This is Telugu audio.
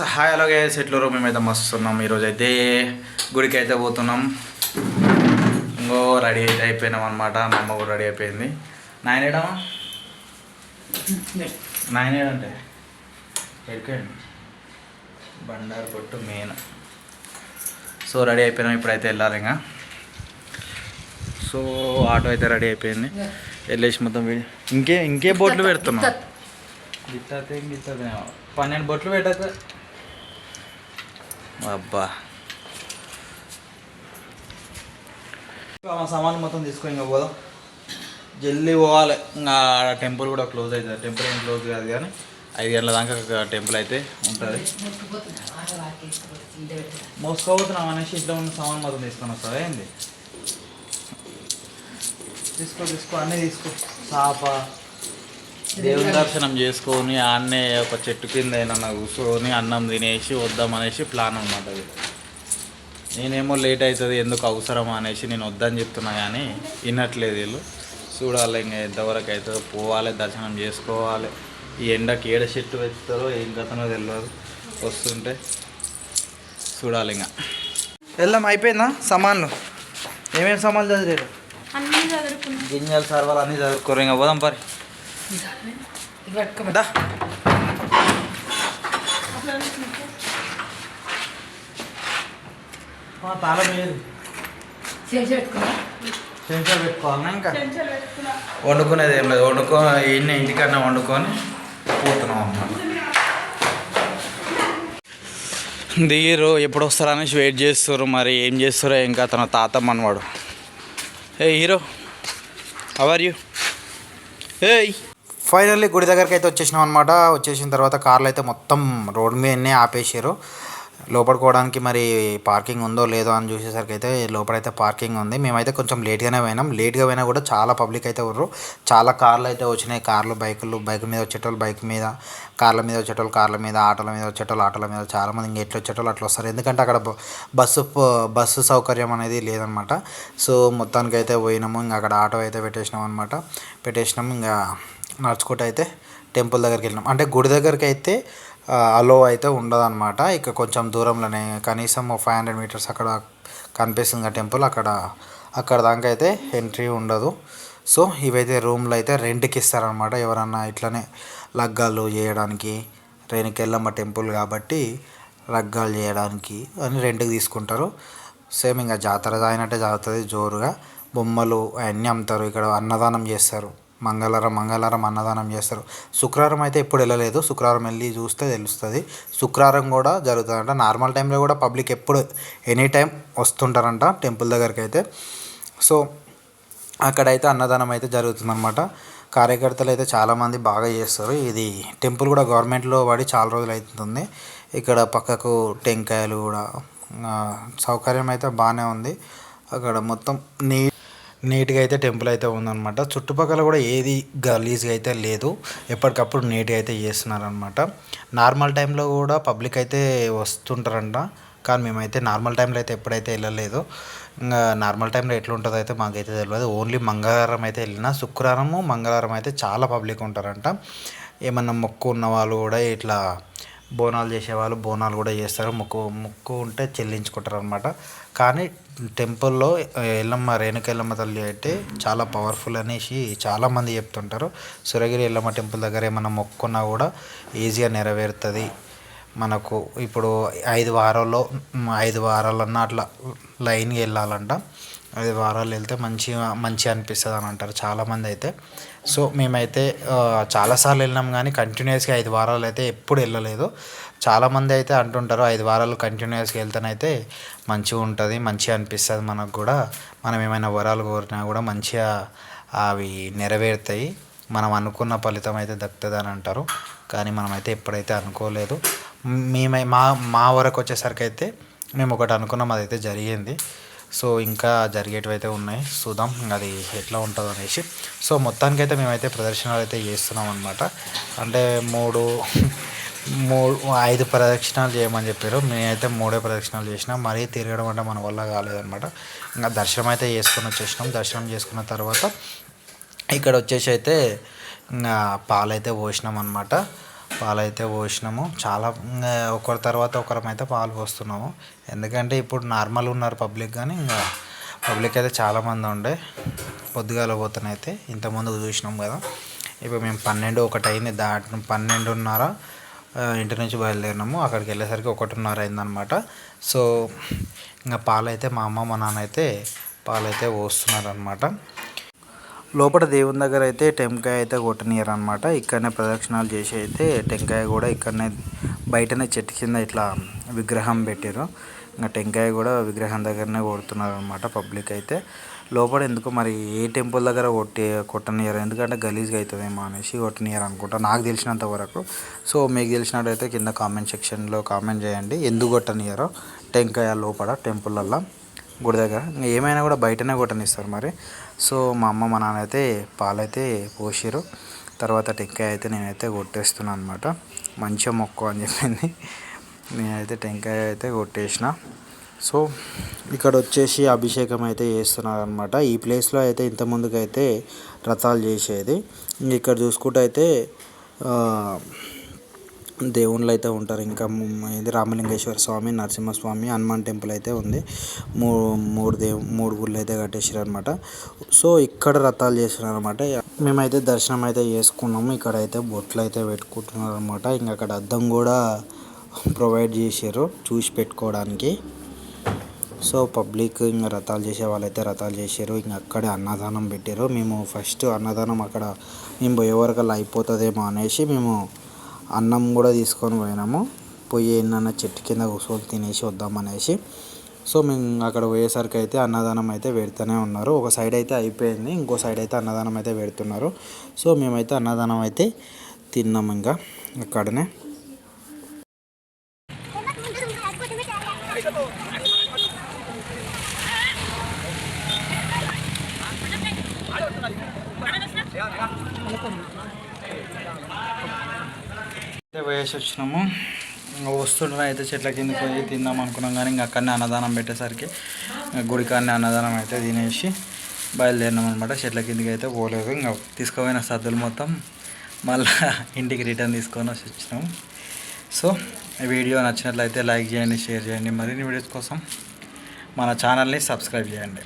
హాయ్ అలాగే సెట్లో మేమైతే మస్తున్నాం. ఈరోజు అయితే గుడికి అయితే పోతున్నాం. ఇంకో రెడీ అయితే అయిపోయినాం అనమాట. మా అమ్మ కూడా రెడీ అయిపోయింది. నాయనేడమా నాయనేడంటే ఎక్కడండి బండారు కొట్టు మెయిన్. సో రెడీ అయిపోయినాం. ఇప్పుడైతే వెళ్ళాలి ఇంకా. సో ఆటో అయితే రెడీ అయిపోయింది. వెళ్ళేసి మొత్తం ఇంకే బోట్లు పెడుతున్నాం. గిట్టతే 12 బొట్లు పెట్టక అబ్బా. సామాన్లు మొత్తం తీసుకొని ఇంకా పోదాం. జల్దీ పోవాలి. ఇంకా టెంపుల్ కూడా క్లోజ్ అవుతుంది. టెంపుల్ ఏం క్లోజ్ కాదు కానీ 5 గంటల దాకా టెంపుల్ అయితే ఉంటుంది. మోసుకోబోతున్నాం అనేసి ఇంట్లో ఉన్న సామాన్ మొత్తం తీసుకొని వస్తావా ఏంది? తీసుకో అన్నీ తీసుకో. చాప దేవుని దర్శనం చేసుకొని ఆన్నే ఒక చెట్టు కింద అయినా కూర్చొని అన్నం తినేసి వద్దామనేసి ప్లాన్ అన్నమాట. అది నేనేమో లేట్ అవుతుంది ఎందుకు అవసరం అనేసి నేను వద్దని చెప్తున్నా కానీ వినట్లేదు వీళ్ళు. చూడాలి ఇంకా ఎంతవరకు అవుతుందో. పోవాలి, దర్శనం చేసుకోవాలి. ఈ ఎండకి ఏడ చెట్టు పెడతారో ఏం కథనో తెలియదు. వస్తుంటే చూడాలి ఇంకా. వెళ్దాం. అయిపోయిందా సామాన్లు? ఏమేమి సామాన్లు చదివారు? గింజలు సర్వాలు అన్నీ చదువుకోరు. ఇంకా పోదాం పరి. తాళం వేయదు. చెంచాలు పెట్టుకోవాలన్నా ఇంకా వండుకునేది ఏం లేదు. ఇంటికన్నా వండుకొని పోతున్నాం అన్నమాట. దిగిరు ఎప్పుడు వస్తారో అనేసి వెయిట్ చేస్తారు. మరి ఏం చేస్తారో ఇంకా. తన తాత మనవాడు. ఏ హీరో హౌ ఆర్ యూ? ఏయ్ ఫైనల్లీ గుడి దగ్గరికి అయితే వచ్చేసినాం అనమాట. వచ్చేసిన తర్వాత కార్లు అయితే మొత్తం రోడ్ మీదనే ఆపేసారు. లోపడుకోవడానికి మరి పార్కింగ్ ఉందో లేదో అని చూసేసరికి అయితే లోపలైతే పార్కింగ్ ఉంది. మేమైతే కొంచెం లేట్గానే పోయినాం. లేట్గా పోయినా కూడా చాలా పబ్లిక్ అయితే ఉర్రు. చాలా కార్లు అయితే వచ్చినాయి. కార్లు, బైక్ మీద వచ్చేటోళ్ళు బైక్ మీద, కార్ల మీద వచ్చేటోళ్ళు కార్ల మీద, ఆటోల మీద వచ్చేటోళ్ళు ఆటోల మీద, చాలామంది ఇంక ఎట్లా వచ్చేటోళ్ళు అట్లా వస్తారు. ఎందుకంటే అక్కడ బస్సు సౌకర్యం అనేది లేదనమాట. సో మొత్తానికి అయితే పోయినాము. ఇంకా అక్కడ ఆటో అయితే పెట్టేసినాం. ఇంకా నడుచుకుంటూ అయితే టెంపుల్ దగ్గరికి వెళ్ళినాం. అంటే గుడి దగ్గరికి అయితే అలో అయితే ఉండదన్నమాట. ఇక కొంచెం దూరంలోనే కనీసం 500 మీటర్స్ అక్కడ కనిపిస్తుంది టెంపుల్. అక్కడ దాకా అయితే ఎంట్రీ ఉండదు. సో ఇవైతే రూమ్లు అయితే రెంట్కి ఇస్తారనమాట. ఎవరన్నా ఇట్లనే లగ్గాలు చేయడానికి, రేణుకెళ్ళమ్మ టెంపుల్ కాబట్టి లగ్గాలు చేయడానికి అని రెంట్కి తీసుకుంటారు. సేమ్ ఇంకా జాతర అయినట్టే జరుగుతుంది జోరుగా. బొమ్మలు అవన్నీ అమ్ముతారు. ఇక్కడ అన్నదానం చేస్తారు. మంగళవారం అన్నదానం చేస్తారు. శుక్రవారం అయితే ఎప్పుడు వెళ్ళలేదు. శుక్రవారం వెళ్ళి చూస్తే తెలుస్తుంది. శుక్రవారం కూడా జరుగుతుందంట. నార్మల్ టైంలో కూడా పబ్లిక్ ఎప్పుడు ఎనీ టైం వస్తుంటారంట టెంపుల్ దగ్గరికి అయితే. సో అక్కడైతే అన్నదానం అయితే జరుగుతుందన్నమాట. కార్యకర్తలు అయితే చాలామంది బాగా చేస్తారు. ఇది టెంపుల్ కూడా గవర్నమెంట్లో పడి చాలా రోజులు అవుతుంది. ఇక్కడ పక్కకు టెంకాయలు కూడా సౌకర్యం అయితే బాగానే ఉంది. అక్కడ మొత్తం నీట్గా అయితే టెంపుల్ అయితే ఉందన్నమాట. చుట్టుపక్కల కూడా ఏది గలీజ్గా అయితే లేదు. ఎప్పటికప్పుడు నీట్గా అయితే చేస్తున్నారనమాట. నార్మల్ టైంలో కూడా పబ్లిక్ అయితే వస్తుంటారంట. కానీ మేమైతే నార్మల్ టైంలో అయితే ఎప్పుడైతే వెళ్ళలేదు. ఇంకా నార్మల్ టైంలో ఎట్లుంటుందో అయితే మాకైతే తెలియదు. ఓన్లీ మంగళవారం అయితే వెళ్ళిన. శుక్రవారము మంగళవారం అయితే చాలా పబ్లిక్ ఉంటారంట. ఏమన్నా మొక్కు ఉన్న వాళ్ళు కూడా ఇట్లా బోనాలు చేసేవాళ్ళు బోనాలు కూడా చేస్తారు. మొక్కు ఉంటే చెల్లించుకుంటారు అనమాట. కానీ టెంపుల్లో రేణుకెళ్ళమ్మ తల్లి అయితే చాలా పవర్ఫుల్ అనేసి చాలామంది చెప్తుంటారు. సురగిరి ఎల్లమ్మ టెంపుల్ దగ్గర ఏమన్నా మొక్కున్నా కూడా ఈజీగా నెరవేరుతుంది. మనకు ఇప్పుడు 5 వారాలన్నా అట్లా లైన్కి వెళ్ళాలంట. 5 వారాలు వెళ్తే మంచిగా అనిపిస్తుంది అని అంటారు చాలామంది అయితే. సో మేమైతే చాలాసార్లు వెళ్ళినాం కానీ కంటిన్యూస్గా 5 వారాలు అయితే ఎప్పుడు వెళ్ళలేదు. చాలామంది అయితే అంటుంటారు 5 వారాలు కంటిన్యూస్గా వెళ్తేనైతే మంచిగా ఉంటుంది, మంచిగా అనిపిస్తుంది మనకు కూడా. మనం ఏమైనా వరాలు కోరినా కూడా మంచిగా అవి నెరవేరుతాయి. మనం అనుకున్న ఫలితం అయితే దక్కుతుంది అని అంటారు. కానీ మనమైతే ఎప్పుడైతే అనుకోలేదు. మా వరకు వచ్చేసరికి అయితే మేము ఒకటి అనుకున్నాం, అదైతే జరిగింది. సో ఇంకా జరిగేటివి అయితే ఉన్నాయి. చూద్దాం అది ఎట్లా ఉంటుందో అనేసి. సో మొత్తానికైతే మేమైతే ప్రదర్శనలు అయితే చేస్తున్నాం అనమాట. అంటే 5 ప్రదక్షిణాలు చేయమని చెప్పారు. నేనైతే 3 ప్రదక్షిణాలు చేసిన. మరీ తిరగడం అంటే మన వల్ల కాలేదనమాట. ఇంకా దర్శనం అయితే వచ్చేసినాం. దర్శనం చేసుకున్న తర్వాత ఇక్కడ వచ్చేసి అయితే ఇంకా పాలైతే పోసినాం అనమాట. పాలైతే పోసినాము. చాలా ఒకరి తర్వాత ఒకరమైతే పాలు పోస్తున్నాము. ఎందుకంటే ఇప్పుడు నార్మల్ ఉన్నారు పబ్లిక్, కానీ ఇంకా పబ్లిక్ అయితే చాలామంది ఉండే పొద్దుగాల పోతనైతే ఇంతకుముందు చూసినాం కదా. ఇప్పుడు మేము 12-1 అయింది, 12:30 ఇంటి నుంచి బయలుదేరినాము. అక్కడికి వెళ్ళేసరికి 1:30 అయిందనమాట. సో ఇంకా పాలైతే మా అమ్మ మా నాన్న అయితే పాలైతే పోస్తున్నారు అనమాట. లోపల దేవుని దగ్గర అయితే టెంకాయ అయితే కొట్టనియరు అనమాట. ఇక్కడనే ప్రదక్షిణాలు చేసి అయితే టెంకాయ కూడా ఇక్కడనే బయటనే చెట్టు కింద ఇట్లా విగ్రహం పెట్టారు. ఇంకా టెంకాయ కూడా విగ్రహం దగ్గరనే కొడుతున్నారు అనమాట పబ్లిక్ అయితే. లోపల ఎందుకు మరి ఏ టెంపుల్ దగ్గర కొట్టనియరు, ఎందుకంటే గలీజ్గా అవుతుందేమో అనేసి కొట్టనియరు అనుకుంటా నాకు తెలిసినంత వరకు. సో మీకు తెలిసినట్టయితే కింద కామెంట్ సెక్షన్లో కామెంట్ చేయండి ఎందుకు కొట్టనియరో టెంకాయ లోపల టెంపుల్లల్లో గుడి దగ్గర. ఇంకా ఏమైనా కూడా బయటనే కొట్టనిస్తారు మరి. సో మా అమ్మ మా నాన్న అయితే పాలైతే పోసిరు. తర్వాత టెంకాయ అయితే నేనైతే కొట్టేస్తున్నాను అనమాట. మంచిగా మొక్కు అని చెప్పింది, నేనైతే టెంకాయ అయితే కొట్టేసిన. సో ఇక్కడ వచ్చేసి అభిషేకం అయితే చేస్తున్నారు అనమాట. ఈ ప్లేస్లో అయితే ఇంతకుముందుకు అయితే రథాలు చేసేది. ఇక్కడ చూసుకుంటే అయితే దేవుళ్ళు అయితే ఉంటారు. ఇంకా ఇది రామలింగేశ్వర స్వామి, నరసింహస్వామి, హనుమాన్ టెంపుల్ అయితే ఉంది. మూడు గుళ్ళు అయితే కట్టేసారు అనమాట. సో ఇక్కడ రథాలు చేస్తున్నారు అనమాట. మేమైతే దర్శనం అయితే చేసుకున్నాము. ఇక్కడ అయితే బొట్లు అయితే పెట్టుకుంటున్నారు అనమాట. ఇంకా అక్కడ అద్దం కూడా ప్రొవైడ్ చేశారు చూసి పెట్టుకోవడానికి. సో పబ్లిక్ ఇంకా రథాలు చేసే వాళ్ళైతే రథాలు చేశారు. ఇంకా అక్కడే అన్నదానం పెట్టారు. మేము ఫస్ట్ అన్నదానం అక్కడ మేము పోయే వరకల్లా అయిపోతుందేమో అనేసి మేము అన్నం కూడా తీసుకొని పోయినాము. పోయి ఏంటన్నా చెట్టు కింద కూర్చొని తినేసి వద్దామనేసి. సో మేము అక్కడ పోయేసరికి అయితే అన్నదానం అయితే పెడుతూనే ఉన్నారు. ఒక సైడ్ అయితే అయిపోయింది, ఇంకో సైడ్ అయితే అన్నదానం అయితే పెడుతున్నారు. సో మేమైతే అన్నదానం అయితే తిన్నాము ఇంకా అక్కడనే. వేసి వచ్చినాము. ఇంకా వస్తుంటే అయితే చెట్ల కింద పోయి తిందాం అనుకున్నాం, కానీ ఇంకా అక్కడనే అన్నదానం పెట్టేసరికి గుడికాడనే అన్నదానం అయితే తినేసి బయలుదేరినాం అనమాట. చెట్ల కిందకి అయితే పోలేదు. ఇంకా తీసుకుపోయిన సద్దులు మొత్తం మళ్ళీ ఇంటికి రిటర్న్ తీసుకొని వచ్చినాము. సో వీడియో నచ్చినట్లయితే లైక్ చేయండి, షేర్ చేయండి. మరిన్ని వీడియోస్ కోసం మన ఛానల్ని సబ్స్క్రైబ్ చేయండి.